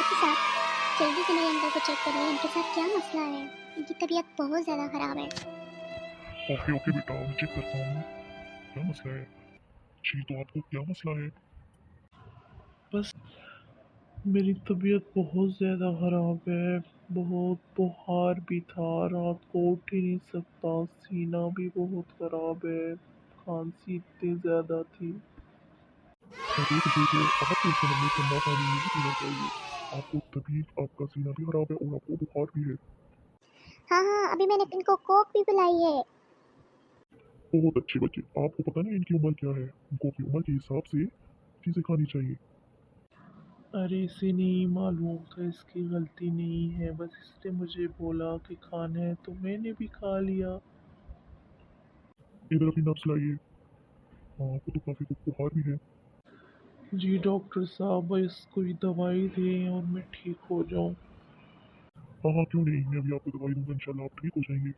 Doctor साहब, जल्दी से मेरे अंकल को चेक करिए, इनके साथ क्या मसला है। इनकी तबीयत बहुत ज़्यादा ख़राब है। ओके ओके बेटा, मैं चेक करता हूँ। क्या मसला है? जी, तो आपको क्या मसला है? बस मेरी तबीयत बहुत ज़्यादा ख़राब है। बहुत बुखार भी था, रात को उठ ही नहीं सकता, सीना भी बहुत ख़राब है, खांसी इतनी ज़्यादा थी। अरे तो बेटे, आपको इस समय में ठंडा पानी नहीं पीना चाहिए। आपको तभी आपका सीना भी खराब है और आपको बुखार भी है। हाँ हाँ, अभी मैंने इनको कोक भी पिलाई है। बहुत अच्छे बच्चे, आपको पता नहीं इनकी उम्र क्या है। इनको अपनी उम्र के हिसाब से चीज़ें खानी चाहिए। अरे इसे नहीं मालूम था, इसकी गलती नहीं है, बस इसने मुझे बोला कि खाना है तो मैंने भी खा लिया। इधर अपनी नब्स लाइए। हाँ, आपको तो काफ़ी कुछ बुखार भी है। जी डॉक्टर साहब, बस कोई दवाई दें और मैं ठीक हो जाऊं। हाँ हाँ, क्यों नहीं, मैं अभी आपको दवाई दूंगा, इंशाल्लाह आप ठीक हो जाएंगे।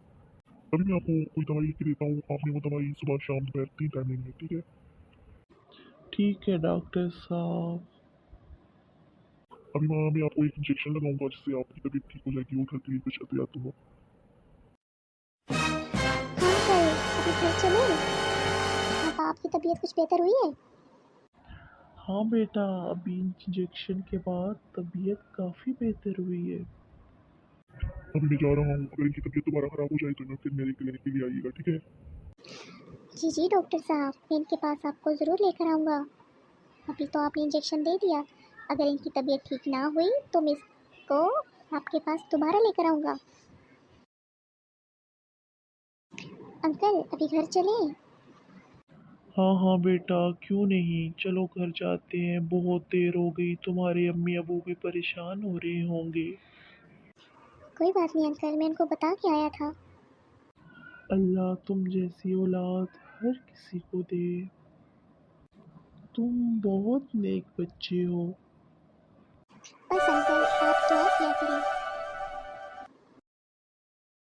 अभी मैं आपको कोई दवाई लिख के देता हूँ, आपने वो दवाई सुबह शाम दोपहर 3 टाइम लेनी है, ठीक है? ठीक है डॉक्टर साहब। अभी मैं आपको एक इंजेक्शन लगाऊंगा जिससे आपकी तबीयत ठीक हो जाएगी और घर के लिए कुछ एहतियात दूंगा। हाँ अंकल, अभी घर चले। अब आपकी तबीयत कुछ बेहतर हुई है? हाँ बेटा, अभी इंजेक्शन के बाद तबीयत काफ़ी बेहतर हुई है। अभी मैं जा रहा हूँ, अगर इनकी तबीयत दोबारा खराब हो जाए तो मैं फिर मेरे क्लिनिक के लिए आइएगा, ठीक है? जी जी डॉक्टर साहब, मैं इनके पास आपको ज़रूर लेकर आऊँगा। अभी तो आपने इंजेक्शन दे दिया, अगर इनकी तबीयत ठीक ना हुई तो मैं इसको आपके पास दोबारा लेकर आऊँगा। अंकल, अभी घर चलें? हाँ हाँ बेटा, क्यों नहीं, चलो घर जाते हैं, बहुत देर हो गई, तुम्हारे अम्मी अबू भी परेशान हो रहे होंगे। कोई बात नहीं अंकल, मैं इनको बता के आया था। अल्लाह तुम जैसी औलाद हर किसी को दे। तुम बहुत नेक बच्चे हो। बस अंकल, आप दुआ किया करें।